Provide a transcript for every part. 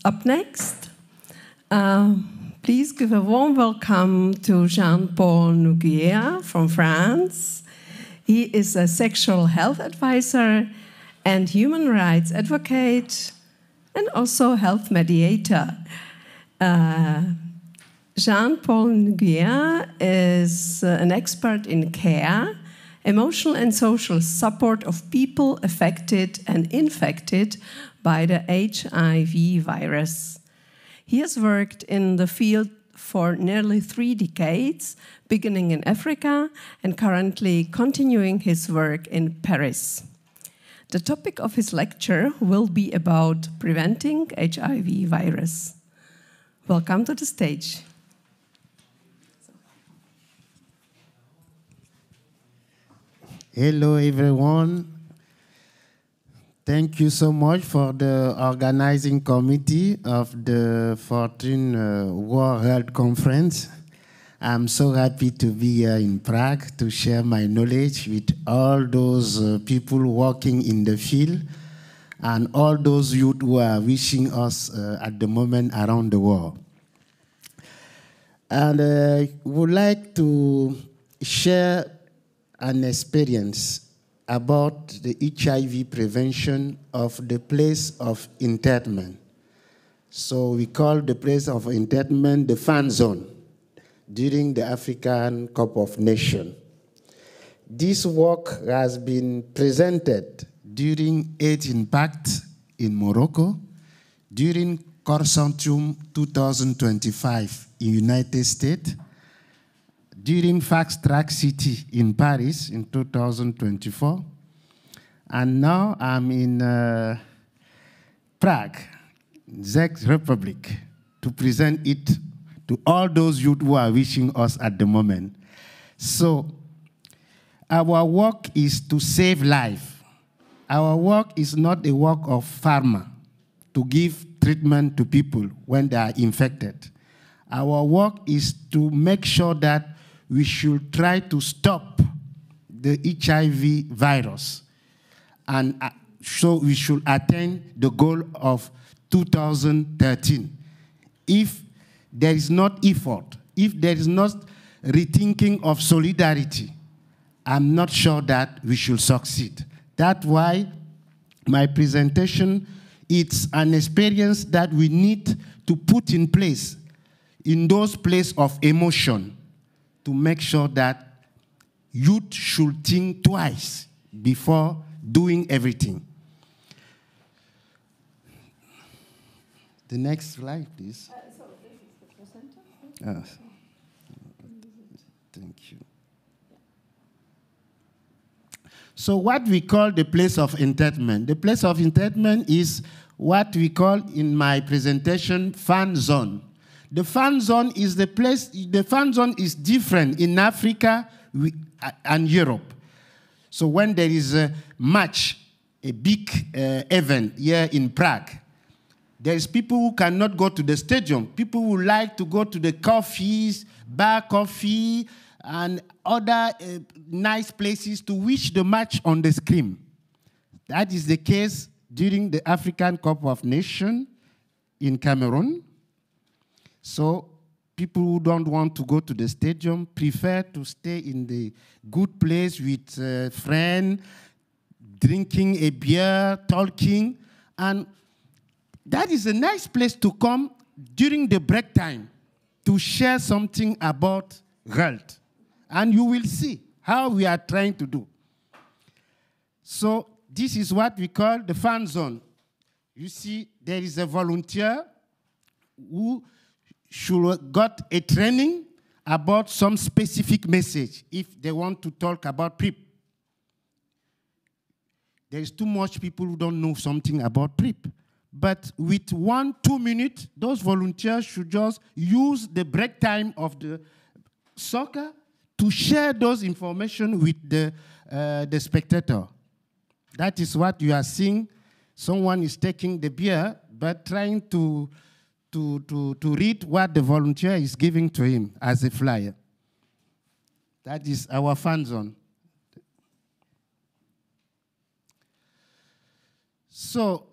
Up next, please give a warm welcome to Jean-Paul Ngueya from France. He is a sexual health advisor and human rights advocate and also health mediator. Jean-Paul Ngueya is an expert in care, emotional and social support of people affected and infected by the HIV virus. He has worked in the field for nearly 3 decades, beginning in Africa and currently continuing his work in Paris. The topic of his lecture will be about preventing HIV virus. Welcome to the stage. Hello, everyone. Thank you so much for the organizing committee of the 14th World Health Conference. I'm so happy to be here in Prague to share my knowledge with all those people working in the field and all those youth who are wishing us at the moment around the world. And I would like to share an experience about the HIV prevention of the place of internment. So we call the place of internment the fan zone during the African Cup of Nations. This work has been presented during AIDS Impact in Morocco, during Consortium 2025 in United States, during Fast Track City in Paris in 2024, and now I'm in Prague, Czech Republic, to present it to all those youth who are wishing us at the moment. So our work is to save life. Our work is not a work of pharma to give treatment to people when they are infected. Our work is to make sure that we should try to stop the HIV virus. And so we should attain the goal of 2013. If there is not effort, if there is not rethinking of solidarity, I'm not sure that we should succeed. That's why my presentation, it's an experience that we need to put in place in those places of emotion, to make sure that youth should think twice before doing everything. The next slide, please. So this is the presenter. Thank you. So what we call the place of internment. The place of internment is what we call in my presentation fan zone. The fan zone is the place, the fan zone is different in Africa and Europe. So when there is a match, a big event here in Prague, there is people who cannot go to the stadium. People who like to go to the coffees, bar coffee, and other nice places to watch the match on the screen. That is the case during the African Cup of Nations in Cameroon. So people who don't want to go to the stadium prefer to stay in the good place with a friend, drinking a beer, talking. And that is a nice place to come during the break time to share something about health. And you will see how we are trying to do. So this is what we call the fan zone. You see, there is a volunteer who should got a training about some specific message if they want to talk about PrEP. There is too much people who don't know something about PrEP. But with 1-2 minutes, those volunteers should just use the break time of the soccer to share those information with the spectator. That is what you are seeing. Someone is taking the beer, but trying to read what the volunteer is giving to him as a flyer. That is our fan zone. So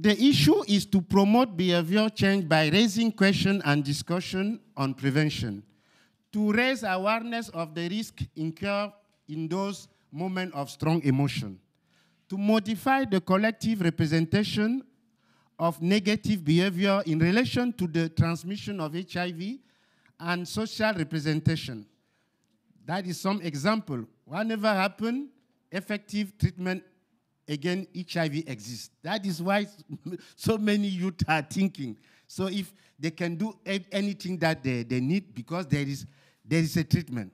the issue is to promote behavior change by raising question and discussion on prevention, to raise awareness of the risk incurred in those moments of strong emotion, to modify the collective representation of negative behavior in relation to the transmission of HIV and social representation. That is some example. Whatever happened, effective treatment against HIV exists. That is why so many youth are thinking. So if they can do anything that they need, because there is a treatment.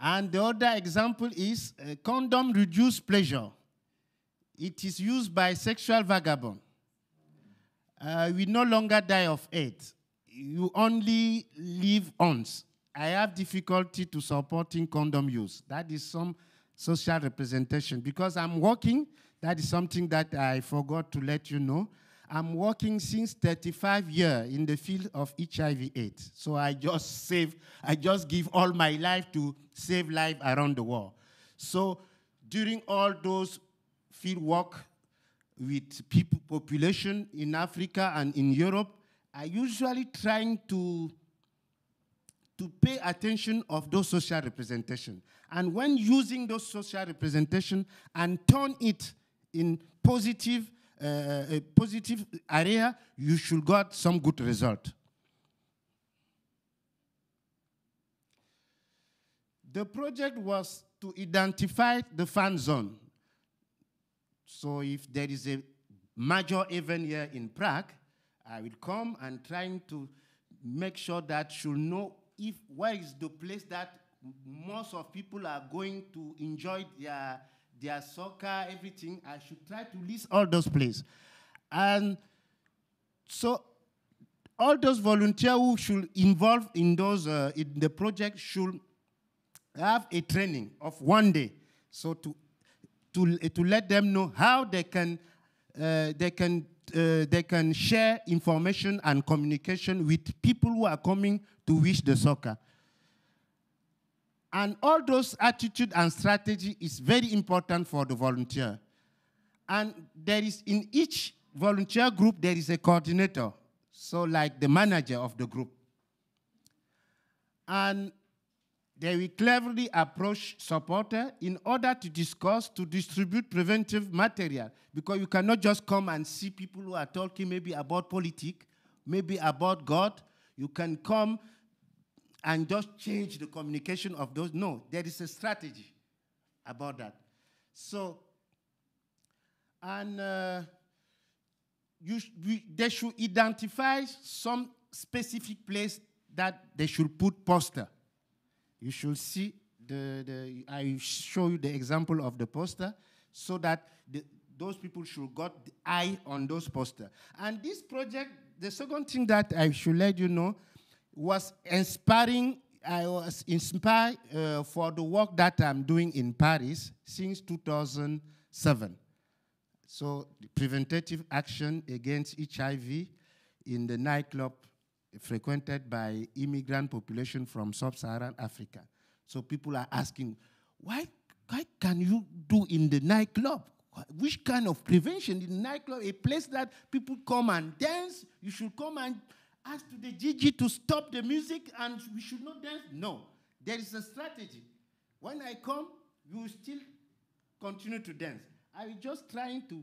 And the other example is condom reduce pleasure. It is used by sexual vagabond. We no longer die of AIDS. You only live once. I have difficulty to supporting condom use. That is some social representation. Because I'm working, that is something that I forgot to let you know. I'm working since 35 years in the field of HIV/AIDS. So I just give all my life to save life around the world. So during all those field work with population in Africa and in Europe, I usually trying to pay attention of those social representation. And when using those social representation and turn it in positive, a positive area, you should get some good result. The project was to identify the fan zone. So if there is a major event here in Prague, I will come and trying to make sure that should know where is the place that most of people are going to enjoy their soccer, everything. I should try to list all those places. And so all those volunteers who should involve in those in the project should have a training of 1 day. So to let them know how they can share information and communication with people who are coming to wish the soccer. And all those attitude and strategy is very important for the volunteer. And there is, in each volunteer group, there is a coordinator. So like the manager of the group. And they will cleverly approach supporter in order to discuss, to distribute preventive material. Because you cannot just come and see people who are talking maybe about politics, maybe about God. You can come and just change the communication of those. No, there is a strategy about that. So, and they should identify some specific place that they should put poster. You should see, I show you the example of the poster so that those people should got the eye on those posters. And this project, the second thing that I should let you know, was inspiring. I was inspired for the work that I'm doing in Paris since 2007. So the preventative action against HIV in the nightclub frequented by immigrant population from sub-Saharan Africa. So people are asking, why can you do in the nightclub? Which kind of prevention in the nightclub? A place that people come and dance, you should come and ask to the GG to stop the music and we should not dance? No, there is a strategy. When I come, you will still continue to dance. I was just trying to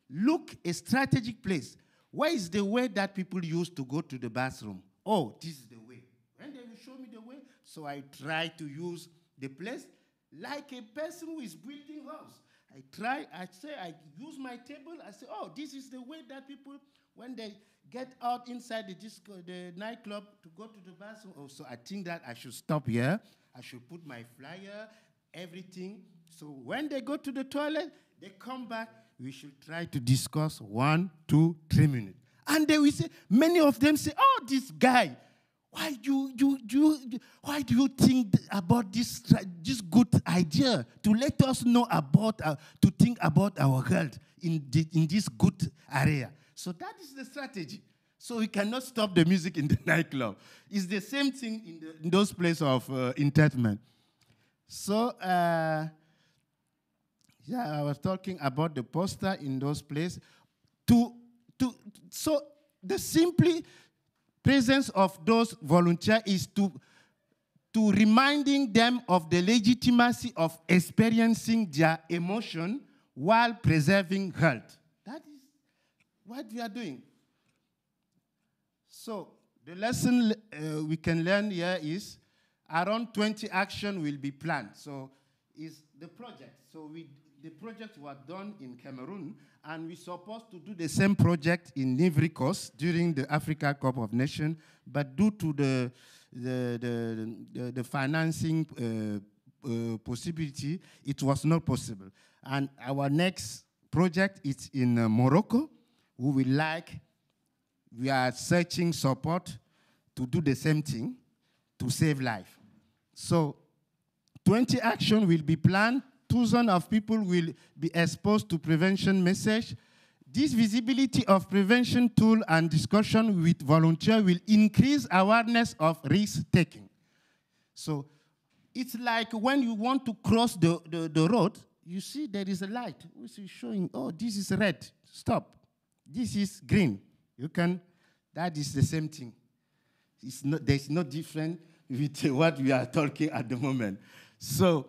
look a strategic place. Where is the way that people used to go to the bathroom? Oh, this is the way. And they will show me the way. So I try to use the place like a person who is building house. I use my table. I say, oh, this is the way that people, when they get out inside the nightclub to go to the bathroom. Oh, so I think that I should stop here. I should put my flyer, everything. So when they go to the toilet, they come back. We should try to discuss 1, 2, 3 minutes. And they will say, many of them say, oh, this guy, why do you think about this good idea to let us know about, to think about our health in this good area? So that is the strategy. So we cannot stop the music in the nightclub. It's the same thing in those places of internment. So, yeah, I was talking about the poster in those places. So the simply presence of those volunteers is to reminding them of the legitimacy of experiencing their emotion while preserving health. That is what we are doing. So the lesson we can learn here is around 20 actions will be planned. So is the project. So the project was done in Cameroon, and we're supposed to do the same project in Ivory Coast during the Africa Cup of Nations, but due to the financing possibility, it was not possible. And our next project is in Morocco. We are searching support to do the same thing, to save life. So 20 actions will be planned. Thousands of people will be exposed to prevention message. This visibility of prevention tool and discussion with volunteers will increase awareness of risk-taking. So it's like when you want to cross the road, you see there is a light which is showing, oh, this is red, stop. This is green. That is the same thing. There's no difference with what we are talking at the moment. So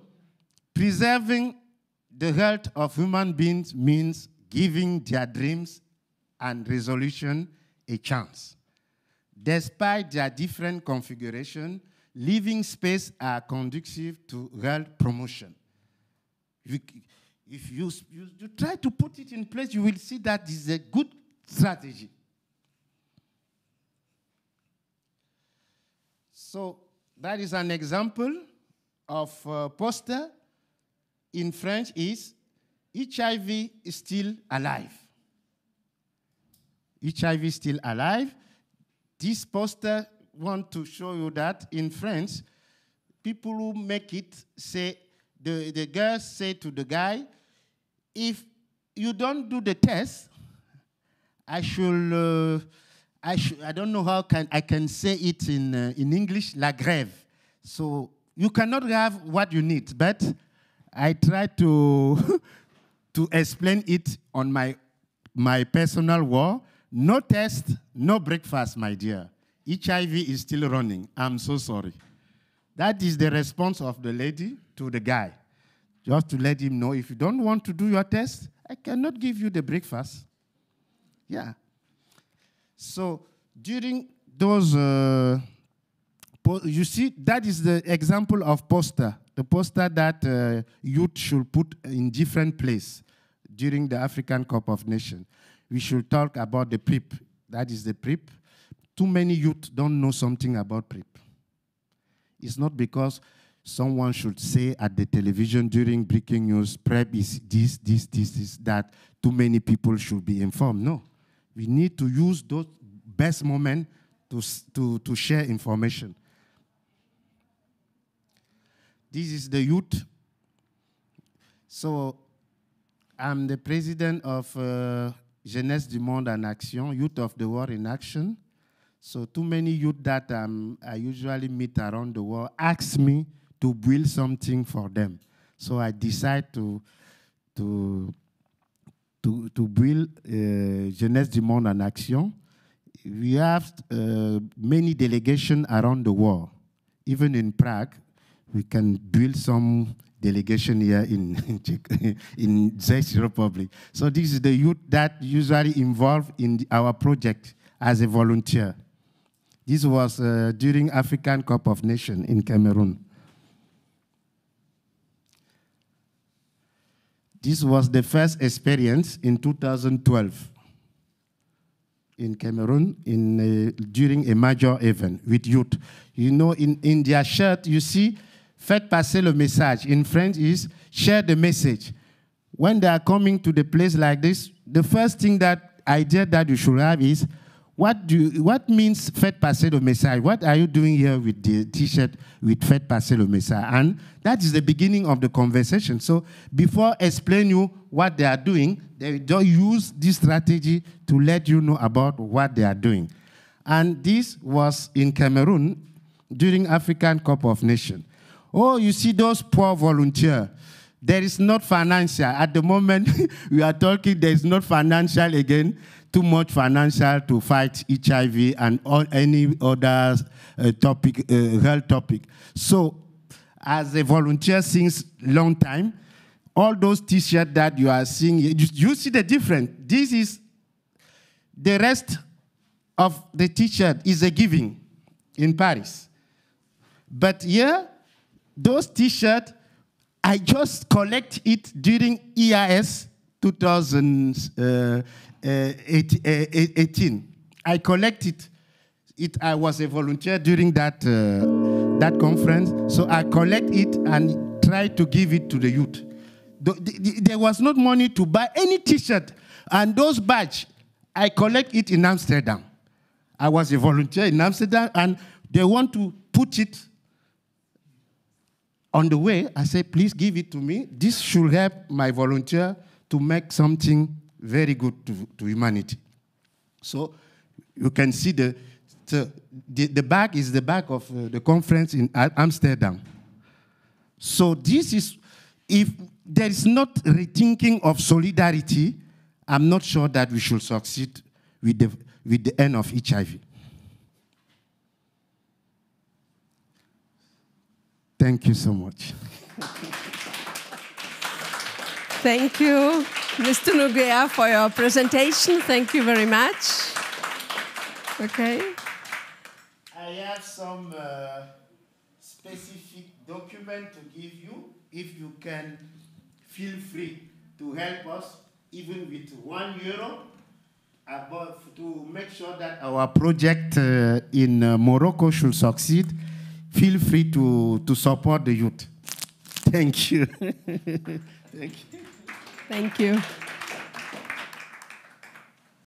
preserving the health of human beings means giving their dreams and resolution a chance. Despite their different configuration, living space are conducive to health promotion. If you try to put it in place, you will see that this is a good strategy. So that is an example of a poster. In French is HIV is still alive. HIV is still alive. This poster want to show you that in France, people who make it say, the girls say to the guy, if you don't do the test, I don't know how I can say it in English, la grève. So you cannot have what you need, but I try to explain it on my personal word. No test, no breakfast, my dear. HIV is still running. I'm so sorry. That is the response of the lady to the guy. Just to let him know, if you don't want to do your test, I cannot give you the breakfast. Yeah. So during those, you see, that is the example of poster. The poster that youth should put in different places during the African Cup of Nations. We should talk about the PrEP. That is the PrEP. Too many youth don't know something about PrEP. It's not because someone should say at the television during breaking news, PrEP is this, that too many people should be informed. No. We need to use those best moments to share information. This is the youth. So I'm the president of Jeunesse du Monde en Action, Youth of the World in Action. So too many youth that I usually meet around the world ask me to build something for them. So I decide to build Jeunesse du Monde en Action. We have many delegations around the world. Even in Prague, we can build some delegation here in Czech Republic. So this is the youth that usually involved in our project as a volunteer. This was during African Cup of Nations in Cameroon. This was the first experience in 2012 in Cameroon during a major event with youth. You know, in their shirt, you see, faites passer le message. In French is share the message. When they are coming to the place like this, the first thing idea that you should have is, what means faites passer le message? What are you doing here with the T-shirt with faites passer le message? And that is the beginning of the conversation. So before explain you what they are doing, they don't use this strategy to let you know about what they are doing. And this was in Cameroon during African Cup of Nations. Oh, you see those poor volunteers. there is not financial. At the moment, we are talking, there is not financial again, too much financial to fight HIV and any other topic, health topic. So, as a volunteer since long time, all those T-shirts that you are seeing, you see the difference. This is, the rest of the T-shirt is a giving in Paris. But here, those T-shirts, I just collect it during EIS 2018. I collected it. I was a volunteer during that, that conference, so I collect it and try to give it to the youth. There was not money to buy any T-shirt, and those badges, I collect it in Amsterdam. I was a volunteer in Amsterdam, and they want to put it on the way. I say, please give it to me. This should help my volunteer to make something very good to humanity. So you can see the bag is the bag of the conference in Amsterdam. So this is, if there is not rethinking of solidarity, I'm not sure that we should succeed with the end of HIV. Thank you so much. Thank you, Mr. Ngueya, for your presentation. Thank you very much. Okay. I have some specific document to give you. If you can, feel free to help us, even with €1, to make sure that our project in Morocco should succeed. Feel free to support the youth. Thank you. Thank you. Thank you.